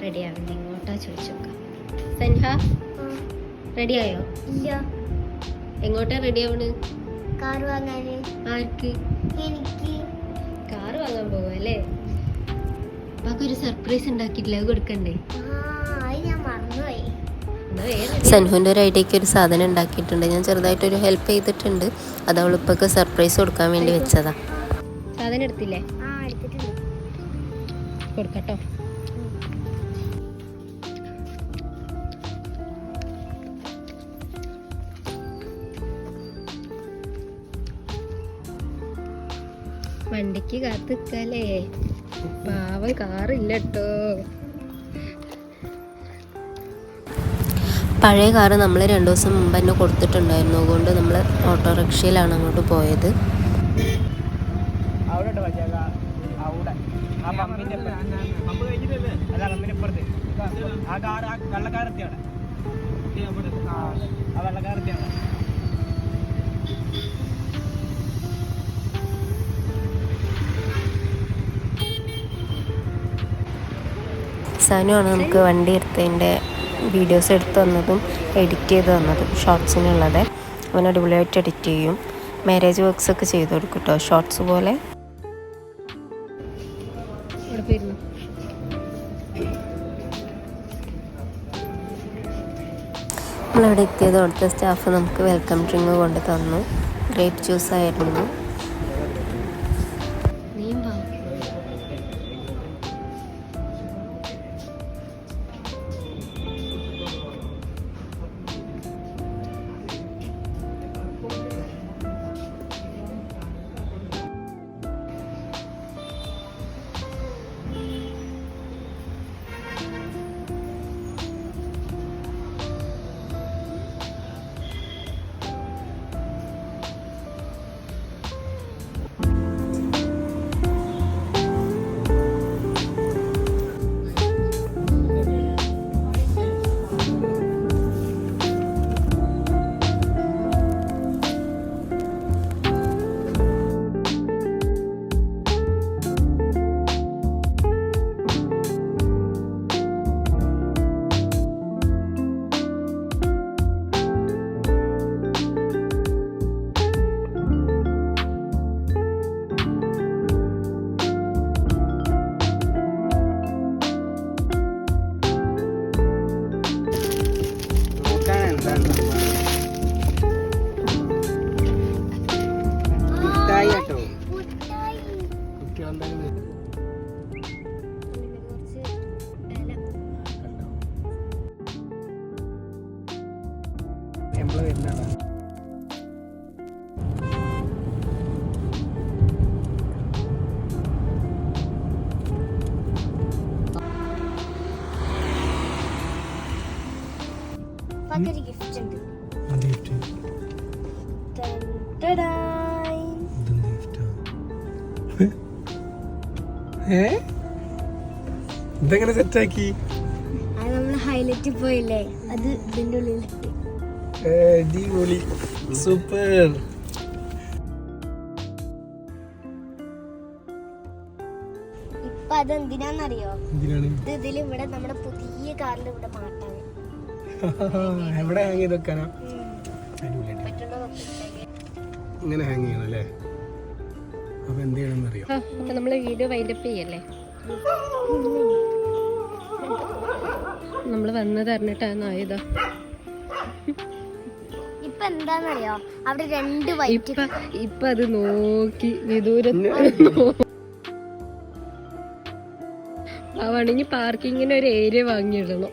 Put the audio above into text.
Ready ആവുന്നത്. ഇങ്ങോട്ടാ ചോദിച്ചു നോക്കാം. സൻഹ റെഡിയായോ? ഇല്ല. എങ്ങോട്ടാ റെഡി ആവണ്? കാർ വാങ്ങാന്. ആർക്ക്? എനിക്ക്. കാറ് വാങ്ങാൻ പോവാ അല്ലേ? ഒരു സർപ്രൈസ് ഉണ്ടാക്കിയിട്ടില്ല, അത് കൊടുക്കണ്ടേ? ഞാൻ മറന്നുപോയി. സൻഹുവിൻ്റെ ഒരു ഐഡിയക്ക് ഒരു സാധനം ഉണ്ടാക്കിയിട്ടുണ്ട്. ഞാൻ ചെറുതായിട്ടൊരു ഹെൽപ്പ് ചെയ്തിട്ടുണ്ട്. അത് അവളിപ്പൊക്കെ സർപ്രൈസ് കൊടുക്കാൻ വേണ്ടി വെച്ചതാ. സാധനം എടുത്തില്ലേ? കൊടുക്കട്ടോ. വണ്ടിക്ക് കാത്തിക്കല്ലേ, പാവം കാറില്ല കേട്ടോ. പഴയ കാറ് നമ്മൾ 2 ദിവസം മുമ്പ് തന്നെ കൊടുത്തിട്ടുണ്ടായിരുന്നു. അതുകൊണ്ട് നമ്മൾ ഓട്ടോറിക്ഷയിലാണ് അങ്ങോട്ട് പോയത്. സാനുവാണ് നമുക്ക് വണ്ടി എടുത്തതിൻ്റെ വീഡിയോസ് എടുത്തു തന്നതും എഡിറ്റ് ചെയ്ത് തന്നതും ഷോർട്സിനുള്ളത്. അവൻ അടിപൊളിയായിട്ട് എഡിറ്റ് ചെയ്യും. മാരേജ് വർക്ക്സ് ഒക്കെ ചെയ്ത് കൊടുക്കും കേട്ടോ, ഷോർട്സ് പോലെ. നമ്മളവിടെ എത്തിയത് അവിടുത്തെ സ്റ്റാഫ് നമുക്ക് വെൽക്കം ഡ്രിങ്ക് കൊണ്ട് തന്നു. ഗ്രേപ്പ് ജ്യൂസ് ആയിരുന്നു. ഗിഫ്റ്റ് ഉണ്ട്. ഇതെങ്ങനെ സെറ്റാക്കി? അത് നമ്മള് ഹൈലൈറ്റ് പോയില്ലേ, അത് ഇതിന്റെ ഉള്ളിൽ. അടിപൊളി, സൂപ്പർ. ഇപ്പൊ അതെന്തിനാന്നറിയോ? ഇതിൽ ഇവിടെ നമ്മുടെ പുതിയ കാറിൽ ഇവിടെ മാറ്റാൻ. എവിടെ ഹാങ് ചെയ്ത് വെക്കാനാ? ഇങ്ങനെ ഹാങ് ചെയ്യണം അല്ലേ? അപ്പൊ എന്ത് ചെയ്യണം അറിയോ? അപ്പൊ നമ്മള് വീഡിയോ വൈൻഡപ്പ് ചെയ്യല്ലേ? നമ്മള് വന്നത് അറിഞ്ഞിട്ടാണ് ആയതാ. ഇപ്പൊ എന്താന്നറിയോ, അവിടെ 2 വൈറ്റ്. ഇപ്പൊ അത് നോക്കി വിദൂരത്ത് ആവണെങ്കിൽ പാർക്കിങ്ങിന് ഒരു ഏരിയ വാങ്ങിയിടണം.